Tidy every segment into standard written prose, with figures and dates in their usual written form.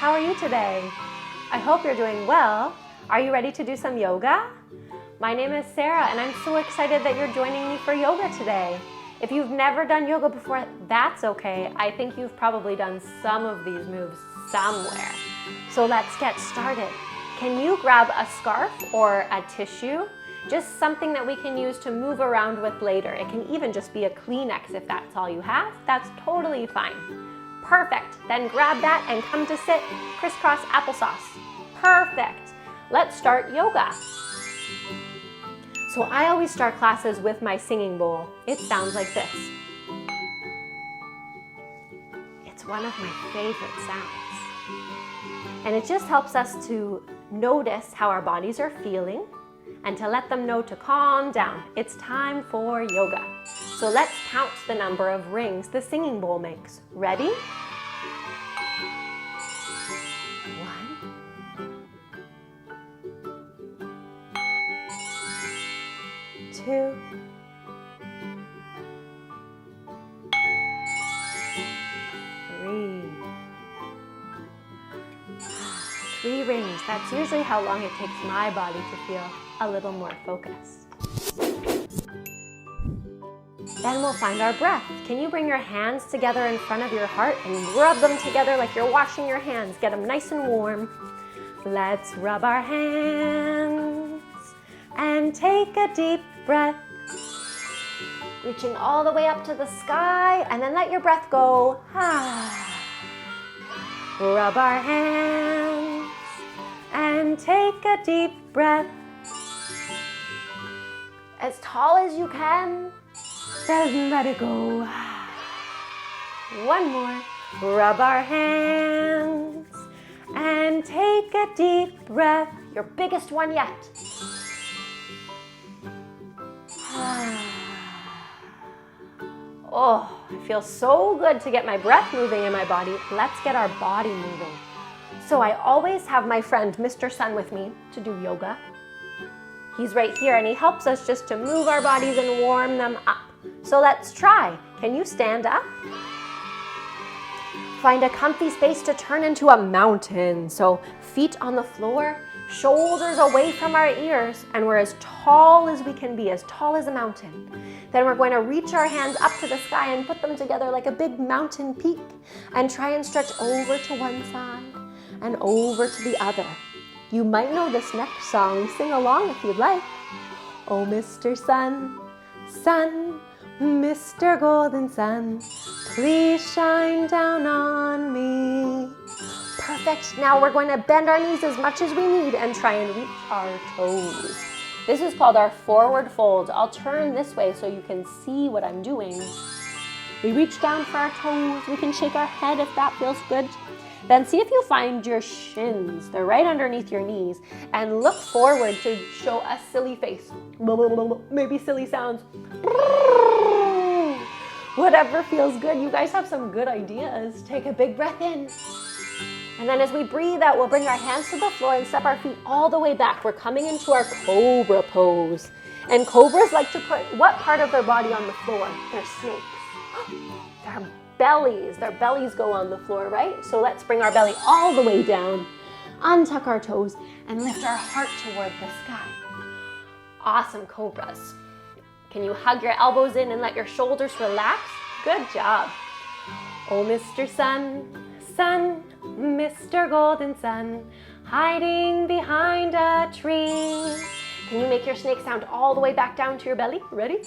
how are you today? I hope you're doing well. Are you ready to do some yoga? My name is Sara and I'm so excited that you're joining me for yoga today. If you've never done yoga before, that's okay. I think you've probably done some of these moves somewhere. So let's get started. Can you grab a scarf or a tissue? Just something that we can use to move around with later. It can even just be a Kleenex if that's all you have. That's totally fine. Perfect. Then grab that and come to sit crisscross applesauce. Perfect. Let's start yoga. So I always start classes with my singing bowl. It sounds like this. It's one of my favorite sounds. And it just helps us to notice how our bodies are feeling and to let them know to calm down. It's time for yoga. So let's count the number of rings the singing bowl makes. Ready? 2, 3 rings. That's usually how long it takes my body to feel a little more focused. Then we'll find our breath. Can you bring your hands together in front of your heart and rub them together like you're washing your hands? Get them nice and warm. Let's rub our hands and take a deep breath. Reaching all the way up to the sky, and then let your breath go. Rub our hands and take a deep breath. As tall as you can, then let it go. One more. Rub our hands and take a deep breath. Your biggest one yet. Oh, it feels so good to get my breath moving in my body. Let's get our body moving. So I always have my friend Mr. Sun with me to do yoga. He's right here and he helps us just to move our bodies and warm them up. So let's try. Can you stand up? Find a comfy space to turn into a mountain. So feet on the floor, shoulders away from our ears, and we're as tall as we can be, as tall as a mountain. Then we're going to reach our hands up to the sky and put them together like a big mountain peak and try and stretch over to one side and over to the other. You might know this next song. Sing along if you'd like. Oh, Mr. Sun, Sun, Mr. Golden Sun, please shine down on me. Perfect. Now we're going to bend our knees as much as we need and try and reach our toes. This is called our forward fold. I'll turn this way so you can see what I'm doing. We reach down for our toes. We can shake our head if that feels good. Then see if you find your shins. They're right underneath your knees. And look forward to show a silly face. Maybe silly sounds. Whatever feels good. You guys have some good ideas. Take a big breath in. And then as we breathe out, we'll bring our hands to the floor and step our feet all the way back. We're coming into our cobra pose. And cobras like to put what part of their body on the floor? Their snakes. Their bellies go on the floor, right? So let's bring our belly all the way down, untuck our toes, and lift our heart toward the sky. Awesome, cobras. Can you hug your elbows in and let your shoulders relax? Good job. Oh, Mr. Sun, Sun, Mr. Golden Sun, hiding behind a tree. Can you make your snake sound all the way back down to your belly? Ready?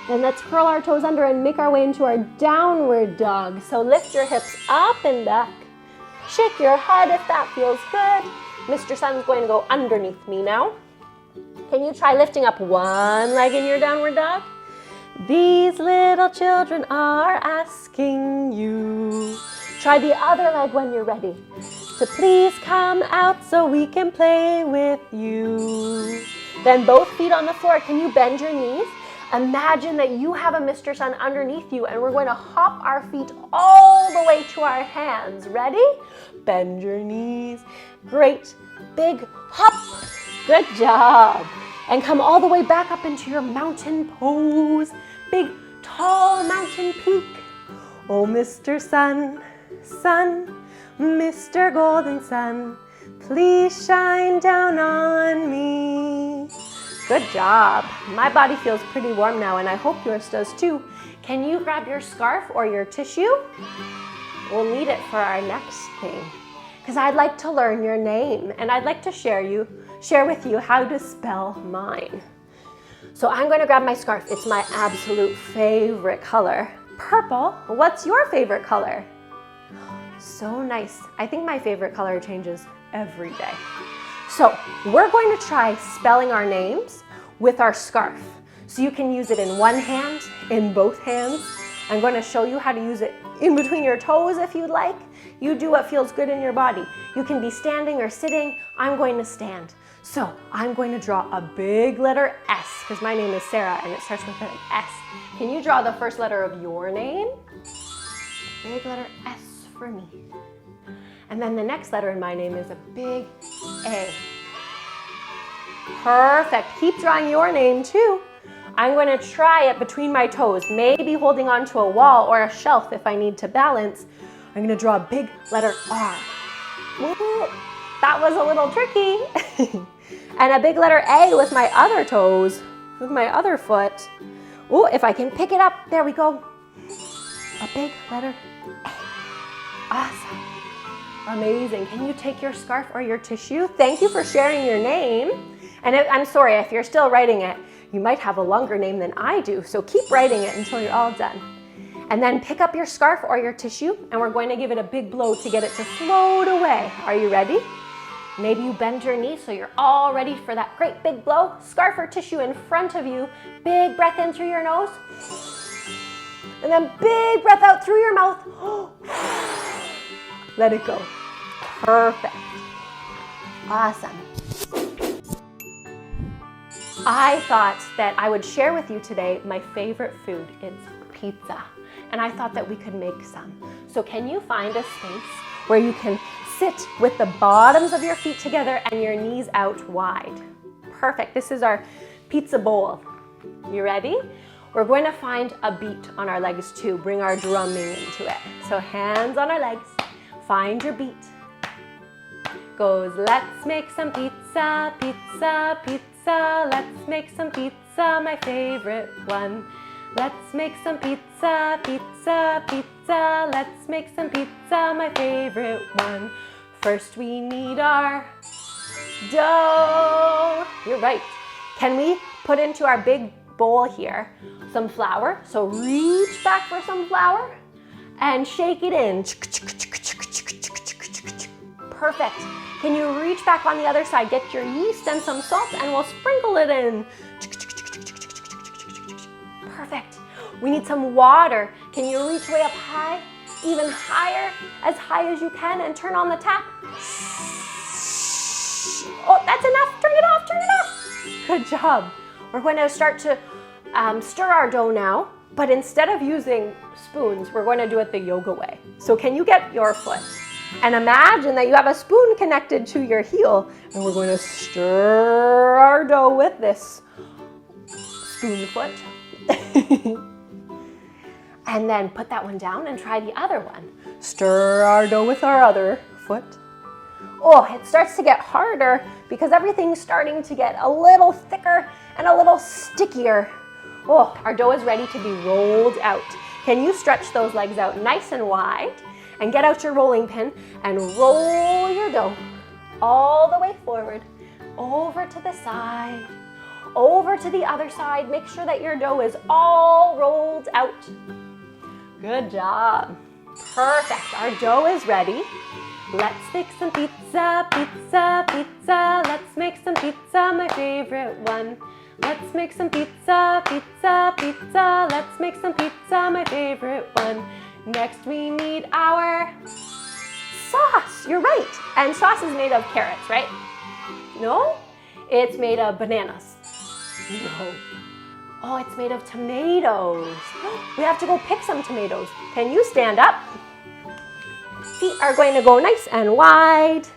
Then let's curl our toes under and make our way into our downward dog. So lift your hips up and back. Shake your head if that feels good. Mr. Sun's going to go underneath me now. Can you try lifting up one leg in your downward dog? These little children are asking you. Try the other leg when you're ready. So please come out so we can play with you. Then both feet on the floor. Can you bend your knees? Imagine that you have a Mr. Sun underneath you and we're going to hop our feet all the way to our hands. Ready? Bend your knees. Great. Big hop. Good job. And come all the way back up into your mountain pose. Big, tall mountain peak. Oh, Mr. Sun, Sun, Mr. Golden Sun, please shine down on me. Good job. My body feels pretty warm now, and I hope yours does too. Can you grab your scarf or your tissue? We'll need it for our next thing, because I'd like to learn your name, and I'd like to share with you how to spell mine. So I'm going to grab my scarf. It's my absolute favorite color. Purple. What's your favorite color? So nice. I think my favorite color changes every day. So we're going to try spelling our names with our scarf. So you can use it in one hand, in both hands. I'm going to show you how to use it in between your toes if you'd like. You do what feels good in your body. You can be standing or sitting. I'm going to stand. So I'm going to draw a big letter S, because my name is Sarah and it starts with an S. Can you draw the first letter of your name? Big letter S for me. And then the next letter in my name is a big A. Perfect. Keep drawing your name too. I'm going to try it between my toes, maybe holding onto a wall or a shelf if I need to balance. I'm going to draw a big letter R. Ooh, that was a little tricky. And a big letter A with my other toes, with my other foot. Oh, if I can pick it up, there we go. A big letter A. Awesome. Amazing. Can you take your scarf or your tissue? Thank you for sharing your name. And I'm sorry, if you're still writing it, you might have a longer name than I do, so keep writing it until you're all done. And then pick up your scarf or your tissue, and we're going to give it a big blow to get it to float away. Are you ready? Maybe you bend your knee so you're all ready for that great big blow. Scarf or tissue in front of you. Big breath in through your nose. And then big breath out through your mouth. Let it go. Perfect. Awesome. I thought that I would share with you today my favorite food. It's pizza. And I thought that we could make some. So can you find a space where you can sit with the bottoms of your feet together and your knees out wide? Perfect. This is our pizza bowl. You ready? We're going to find a beat on our legs too. Bring our drumming into it. So hands on our legs. Find your beat. Goes, let's make some pizza, pizza, pizza. Let's make some pizza, my favorite one. Let's make some pizza, pizza, pizza. Let's make some pizza, my favorite one. First we need our dough. You're right. Can we put into our big bowl here some flour? So reach back for some flour and shake it in. Perfect. Can you reach back on the other side? Get your yeast and some salt and we'll sprinkle it in. Perfect. We need some water. Can you reach way up high? Even higher, as high as you can, and turn on the tap. Oh, that's enough. Turn it off, turn it off. Good job. We're going to start to stir our dough now, but instead of using spoons, we're going to do it the yoga way. So can you get your foot? And imagine that you have a spoon connected to your heel, and we're going to stir our dough with this spoon foot. And then put that one down and try the other one. Stir our dough with our other foot. Oh, it starts to get harder because everything's starting to get a little thicker and a little stickier. Oh, our dough is ready to be rolled out. Can you stretch those legs out nice and wide and get out your rolling pin and roll your dough all the way forward, over to the side, over to the other side. Make sure that your dough is all rolled out. Good job. Perfect. Our dough is ready. Let's make some pizza, pizza, pizza. Let's make some pizza, my favorite one. Let's make some pizza, pizza, pizza. Let's make some pizza, my favorite one. Next we need our sauce. You're right. And sauce is made of carrots, right? No? It's made of bananas. No. Oh, it's made of tomatoes. We have to go pick some tomatoes. Can you stand up? Feet are going to go nice and wide.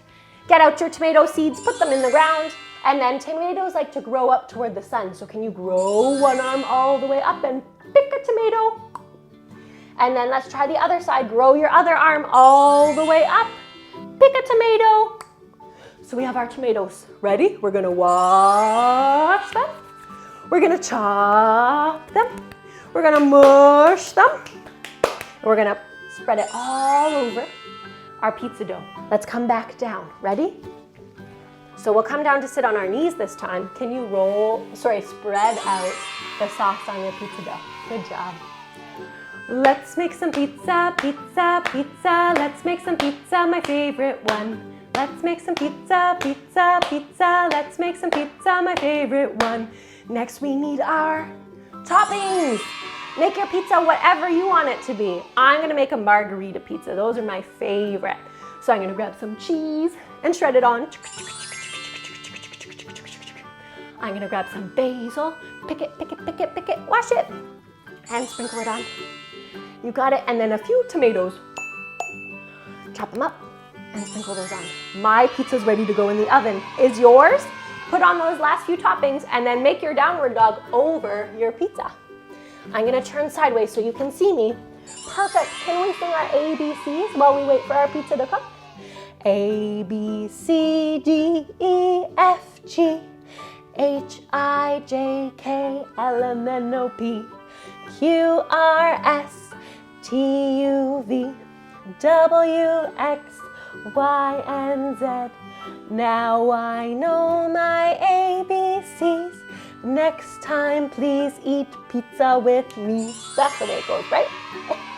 Get out your tomato seeds, put them in the ground, and then tomatoes like to grow up toward the sun. So can you grow one arm all the way up and pick a tomato? And then let's try the other side. Grow your other arm all the way up. Pick a tomato. So we have our tomatoes. Ready? We're gonna wash them. We're gonna chop them. We're gonna mush them. And we're gonna spread it all over our pizza dough. Let's come back down. Ready? So we'll come down to sit on our knees this time. Can you spread out the sauce on your pizza dough? Good job. Let's make some pizza, pizza, pizza. Let's make some pizza, my favorite one. Let's make some pizza, pizza, pizza. Let's make some pizza, my favorite one. Next we need our toppings. Make your pizza whatever you want it to be. I'm gonna make a margarita pizza. Those are my favorite. So I'm gonna grab some cheese and shred it on. I'm gonna grab some basil, pick it, pick it, pick it, pick it, wash it, and sprinkle it on. You got it, and then a few tomatoes. Chop them up and sprinkle those on. My pizza's ready to go in the oven. Is yours? Put on those last few toppings and then make your downward dog over your pizza. I'm gonna turn sideways so you can see me. Perfect. Can we sing our ABCs while we wait for our pizza to cook? A, B, C, D, E, F, G, H, I, J, K, L, M, N, O, P, Q, R, S, T, U, V, W, X, Y, and Z. Now I know my ABCs. Next time, please eat pizza with me. That's the way it goes, right?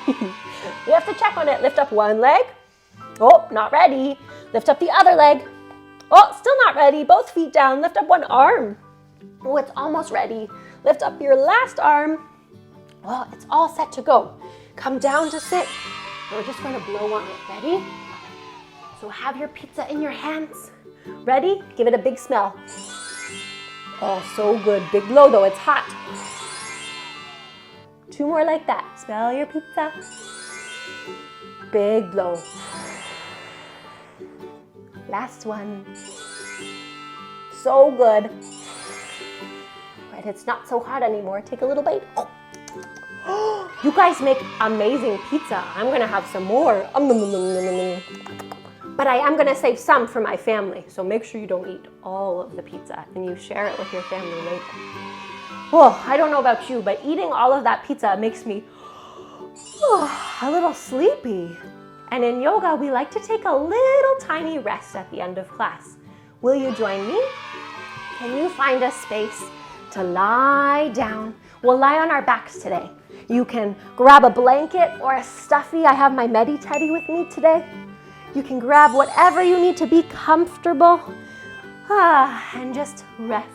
You have to check on it. Lift up one leg. Oh, not ready. Lift up the other leg. Oh, still not ready. Both feet down. Lift up one arm. Oh, it's almost ready. Lift up your last arm. Oh, it's all set to go. Come down to sit. We're just going to blow on it. Ready? So have your pizza in your hands. Ready? Give it a big smell. Oh, so good. Big blow though. It's hot. Two more like that. Smell your pizza. Big blow. Last one. So good. Right, it's not so hot anymore. Take a little bite. Oh. You guys make amazing pizza. I'm gonna have some more. But I am gonna save some for my family. So make sure you don't eat all of the pizza and you share it with your family later. Oh, I don't know about you, but eating all of that pizza makes me a little sleepy. And in yoga, we like to take a little tiny rest at the end of class. Will you join me? Can you find a space to lie down? We'll lie on our backs today. You can grab a blanket or a stuffy. I have my Medi Teddy with me today. You can grab whatever you need to be comfortable. And just rest.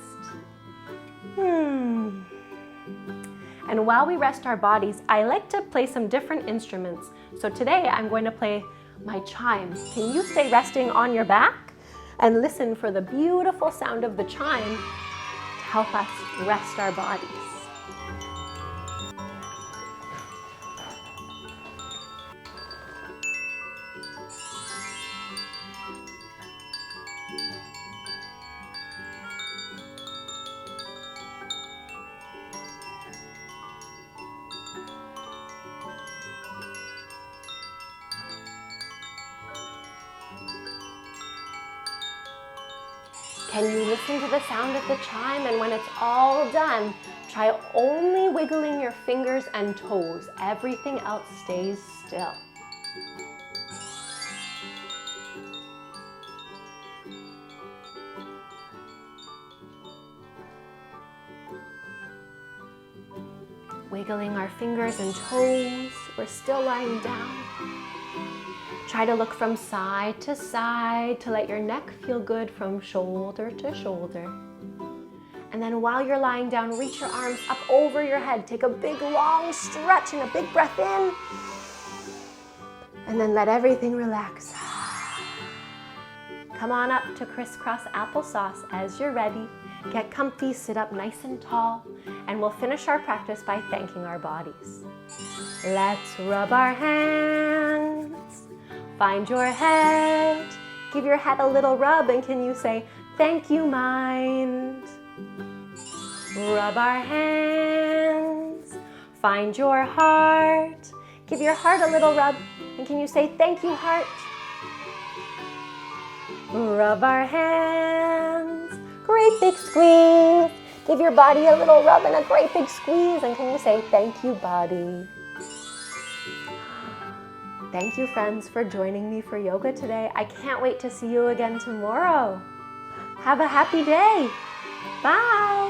And while we rest our bodies, I like to play some different instruments. So today I'm going to play my chimes. Can you stay resting on your back and listen for the beautiful sound of the chime to help us rest our bodies? Can you listen to the sound of the chime? And when it's all done, try only wiggling your fingers and toes. Everything else stays still. Wiggling our fingers and toes. We're still lying down. Try to look from side to side to let your neck feel good from shoulder to shoulder. And then while you're lying down, reach your arms up over your head. Take a big long stretch and a big breath in. And then let everything relax. Come on up to crisscross applesauce as you're ready. Get comfy, sit up nice and tall, and we'll finish our practice by thanking our bodies. Let's rub our hands. Find your head. Give your head a little rub, and can you say, thank you, mind? Rub our hands. Find your heart. Give your heart a little rub. And can you say, thank you, heart? Rub our hands. Great big squeeze. Give your body a little rub and a great big squeeze. And can you say, thank you, body? Thank you, friends, for joining me for yoga today. I can't wait to see you again tomorrow. Have a happy day. Bye.